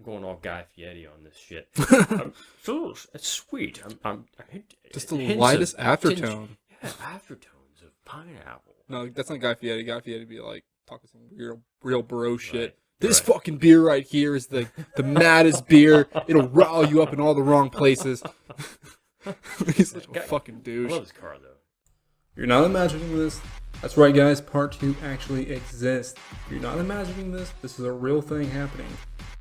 going all Guy Fieri on this shit. So it's sweet. Just the lightest aftertone. Yeah, aftertones of pineapple. No, that's not Guy Fieri. Guy Fieri would be like talking some real bro shit. Right. This fucking beer right here is the maddest beer. It'll rile you up in all the wrong places. He's such a fucking douche. I love his car, though. You're not imagining this. That's right, guys. Part 2 actually exists. You're not imagining this. This is a real thing happening.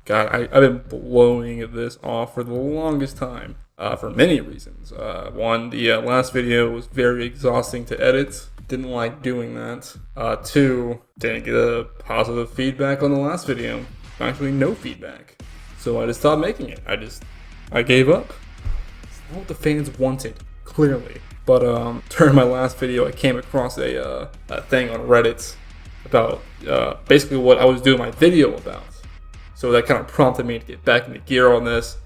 God, I've been blowing this off for the longest time. For many reasons. One, the last video was very exhausting to edit. Didn't like doing that. 2, didn't get a positive feedback on the last video. Actually, no feedback. So I just stopped making it. I gave up. It's not what the fans wanted, clearly. But during my last video, I came across a thing on Reddit about basically what I was doing my video about. So that kind of prompted me to get back into gear on this.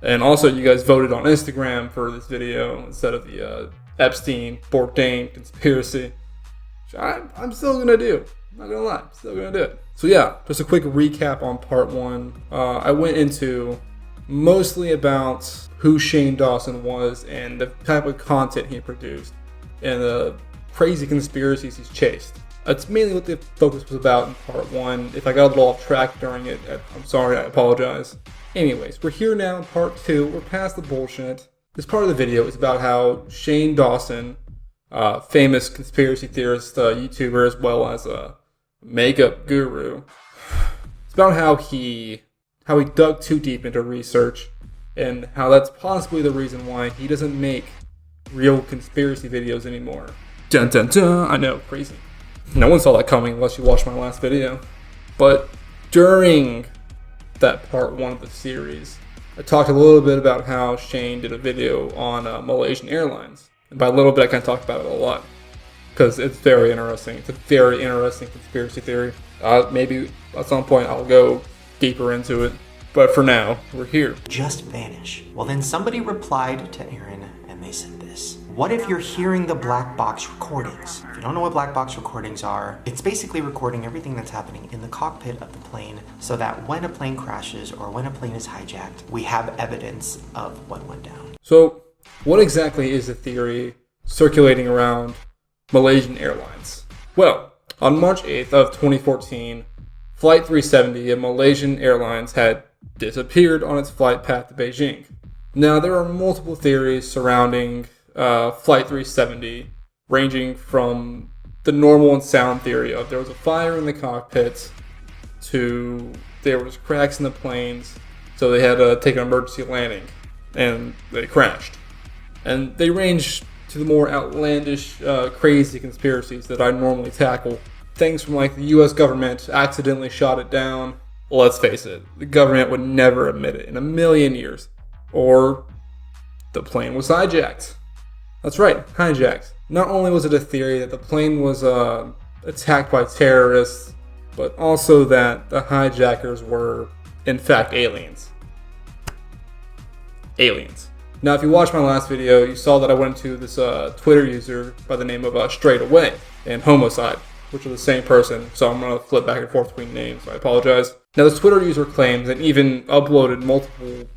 And also, you guys voted on Instagram for this video instead of the Epstein, Bourdain conspiracy. Which I'm still going to do. I'm not going to lie. I'm still going to do it. So yeah, just a quick recap on part 1. I went into mostly about who Shane Dawson was and the type of content he produced and the crazy conspiracies he's chased. That's mainly what the focus was about in part 1. If I got a little off track during it, I'm sorry, I apologize. Anyways, we're here now in part 2. We're past the bullshit. This part of the video is about how Shane Dawson, famous conspiracy theorist, YouTuber, as well as a makeup guru. It's about how he dug too deep into research and how that's possibly the reason why he doesn't make real conspiracy videos anymore. Dun dun dun! I know, crazy. No one saw that coming unless you watched my last video. But during that part 1 of the series, I talked a little bit about how Shane did a video on Malaysian Airlines. And by a little bit, I kind of talked about it a lot. Because it's very interesting. It's a very interesting conspiracy theory. Maybe at some point I'll go deeper into it. But for now, we're here. Just vanish. Well, then somebody replied to Aaron and they said this. What if you're hearing the black box recordings? If you don't know what black box recordings are, it's basically recording everything that's happening in the cockpit of the plane so that when a plane crashes or when a plane is hijacked, we have evidence of what went down. So, what exactly is the theory circulating around Malaysian Airlines? Well, on March 8th of 2014, Flight 370 of Malaysian Airlines had disappeared on its flight path to Beijing. Now, there are multiple theories surrounding Flight 370, ranging from the normal and sound theory of there was a fire in the cockpit to there was cracks in the planes, so they had to take an emergency landing, and they crashed. And they range to the more outlandish, crazy conspiracies that I normally tackle. Things from like the US government accidentally shot it down. Let's face it, the government would never admit it in a million years. Or the plane was hijacked. That's right, hijacked. Not only was it a theory that the plane was attacked by terrorists, but also that the hijackers were, in fact, aliens. Aliens. Now, if you watched my last video, you saw that I went to this Twitter user by the name of Straight Away and Homicide, which are the same person, so I'm going to flip back and forth between names, so I apologize. Now, this Twitter user claims and even uploaded multiple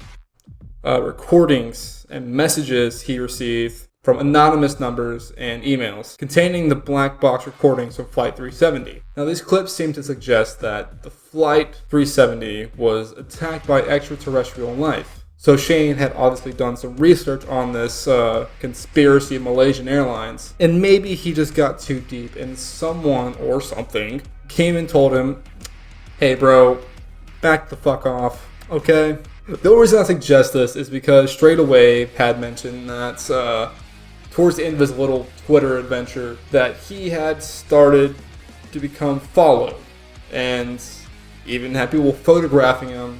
recordings and messages he received from anonymous numbers and emails containing the black box recordings from Flight 370. Now, these clips seem to suggest that the Flight 370 was attacked by extraterrestrial life. So Shane had obviously done some research on this conspiracy of Malaysian Airlines, and maybe he just got too deep and someone or something came and told him, hey bro, back the fuck off, okay? The only reason I suggest this is because Straight Away had mentioned that towards the end of his little Twitter adventure that he had started to become followed and even had people photographing him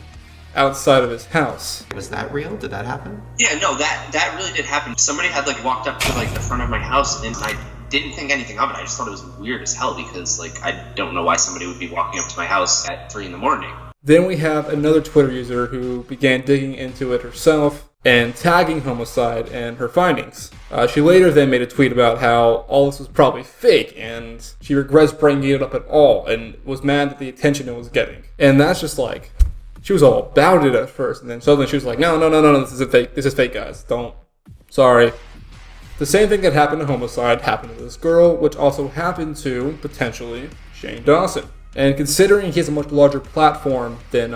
outside of his house. Was that real? Did that happen? Yeah, no, that really did happen. Somebody had walked up to the front of my house and I didn't think anything of it. I just thought it was weird as hell because I don't know why somebody would be walking up to my house at 3 a.m. Then we have another Twitter user who began digging into it herself and tagging Homicide and her findings. She later then made a tweet about how all this was probably fake and she regrets bringing it up at all and was mad at the attention it was getting. And that's just She was all about it at first, and then suddenly she was like, no, this is fake. This is fake, guys. Sorry. The same thing that happened to Homicide happened to this girl, which also happened to, potentially, Shane Dawson. And considering he has a much larger platform than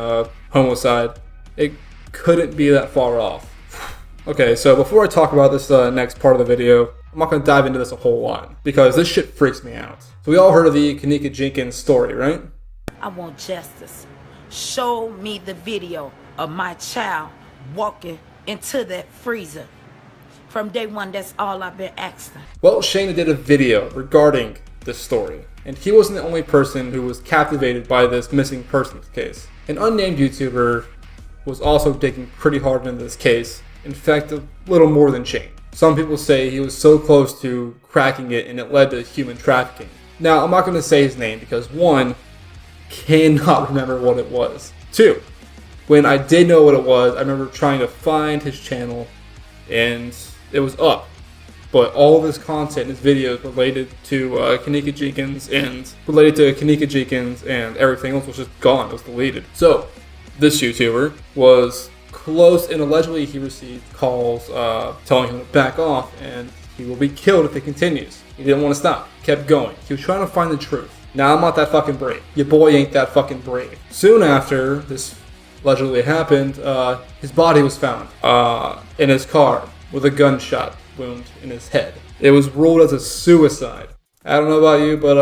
Homicide, it couldn't be that far off. Okay, so before I talk about this next part of the video, I'm not going to dive into this a whole lot, because this shit freaks me out. So we all heard of the Kanika Jenkins story, right? I want justice. Show me the video of my child walking into that freezer. From day one, that's all I've been asking. Well, Shane did a video regarding this story, and he wasn't the only person who was captivated by this missing persons case. An unnamed YouTuber was also digging pretty hard into this case, in fact, a little more than Shane. Some people say he was so close to cracking it and it led to human trafficking. Now, I'm not going to say his name because 1, cannot remember what it was. 2, when I did know what it was, I remember trying to find his channel and it was up. But all of his content, his videos related to Kanika Jenkins and everything else was just gone. It was deleted. So, this YouTuber was close, and allegedly he received calls telling him to back off and he will be killed if he continues. He didn't want to stop. He kept going. He was trying to find the truth. Now, I'm not that fucking brave. Your boy ain't that fucking brave. Soon after this allegedly happened, his body was found in his car with a gunshot wound in his head. It was ruled as a suicide. I don't know about you, but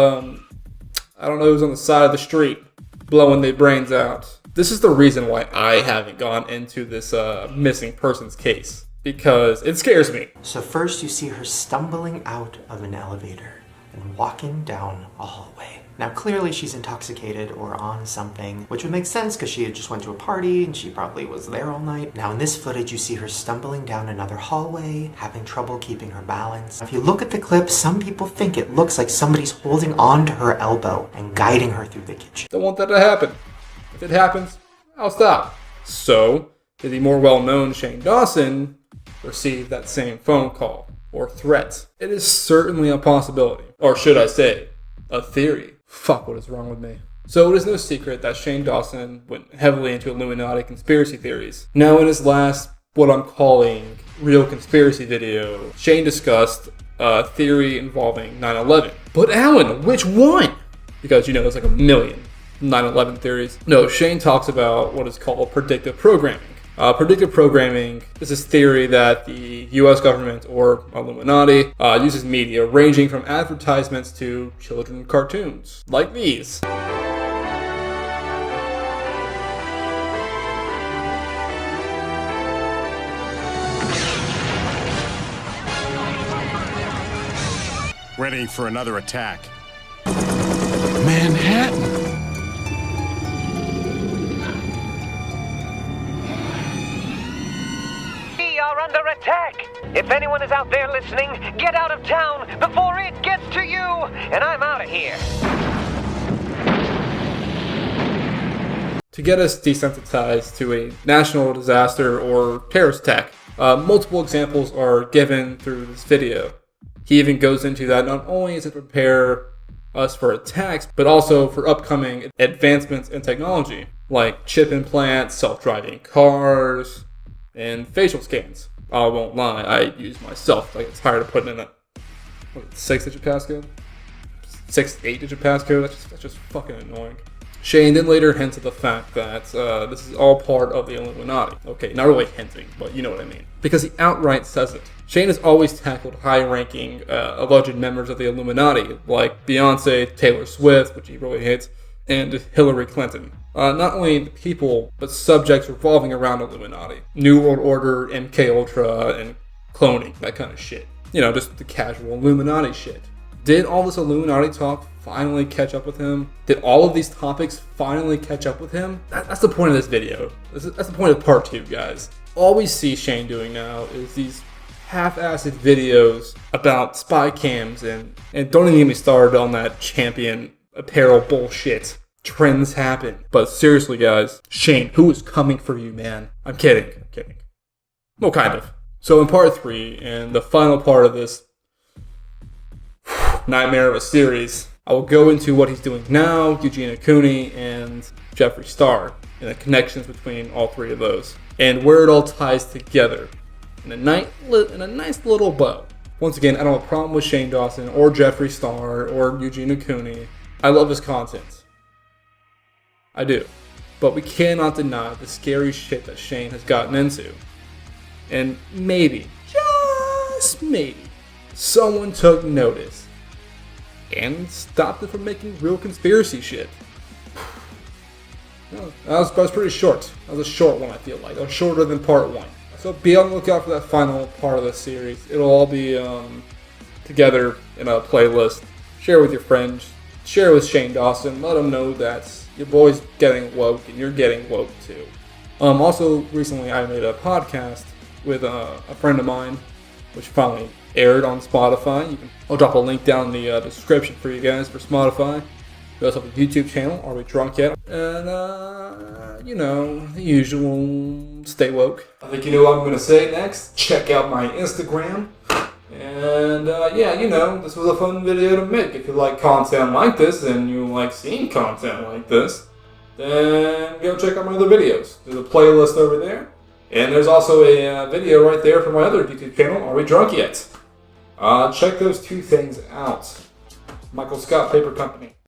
I don't know who's on the side of the street blowing their brains out. This is the reason why I haven't gone into this missing persons case, because it scares me. So first you see her stumbling out of an elevator and walking down a hallway. Now clearly she's intoxicated or on something, which would make sense because she had just went to a party and she probably was there all night. Now in this footage you see her stumbling down another hallway, having trouble keeping her balance. If you look at the clip, some people think it looks like somebody's holding on to her elbow and guiding her through the kitchen. Don't want that to happen. If it happens, I'll stop. So, did the more well-known Shane Dawson receive that same phone call or threat? It is certainly a possibility. Or should I say, a theory. Fuck, what is wrong with me? So it is no secret that Shane Dawson went heavily into Illuminati conspiracy theories. Now in his last, what I'm calling, real conspiracy video, Shane discussed a theory involving 9/11. But Alan, which one? Because, you know, there's like a million 9/11 theories. No, Shane talks about what is called predictive programming. Predictive programming is this theory that the US government, or Illuminati, uses media ranging from advertisements to children's cartoons, like these. Ready for another attack. Manhattan. We are under attack. If anyone is out there listening, get out of town before it gets to you. And I'm out of here. To get us desensitized to a national disaster or terrorist attack, multiple examples are given through this video. He even goes into that not only is it to prepare us for attacks, but also for upcoming advancements in technology, like chip implants, self-driving cars, and facial scans. I won't lie, I use myself. I get tired of putting in that 6-digit passcode? 8-digit passcode? That's just fucking annoying. Shane then later hints at the fact that this is all part of the Illuminati. Okay, not really hinting, but you know what I mean. Because he outright says it. Shane has always tackled high-ranking alleged members of the Illuminati, like Beyonce, Taylor Swift, which he really hates, and Hillary Clinton. Not only the people, but subjects revolving around Illuminati. New World Order, MK Ultra, and cloning, that kind of shit. You know, just the casual Illuminati shit. Did all this Illuminati talk finally catch up with him? Did all of these topics finally catch up with him? That's the point of this video. That's the point of part 2, guys. All we see Shane doing now is these half-assed videos about spy cams and don't even get me started on that champion apparel bullshit. Trends happen. But seriously, guys, Shane, who is coming for you, man? I'm kidding. Well, kind of. So in part 3, and the final part of this nightmare of a series, I will go into what he's doing now, Eugene Cooney, and Jeffree Star. and the connections between all three of those, and where it all ties together in a nice little bow. Once again, I don't have a problem with Shane Dawson or Jeffree Star or Eugene Cooney. I love his content. I do. But we cannot deny the scary shit that Shane has gotten into. And maybe, just maybe, someone took notice and stopped it from making real conspiracy shit. That was pretty short. That was a short one, I feel like. It was shorter than part 1. So be on the lookout for that final part of the series. It'll all be together in a playlist. Share with your friends. Share with Shane Dawson. Let him know that your boy's getting woke and you're getting woke too. Also, recently I made a podcast with a friend of mine, which finally aired on Spotify. I'll drop a link down in the description for you guys for Spotify. We also have a YouTube channel, Are We Drunk Yet? And, the usual, stay woke. I think you know what I'm going to say next. Check out my Instagram. And, this was a fun video to make. If you like content like this and you like seeing content like this, then go check out my other videos. There's a playlist over there. And there's also a video right there for my other YouTube channel, Are We Drunk Yet? Check those two things out. Michael Scott Paper Company.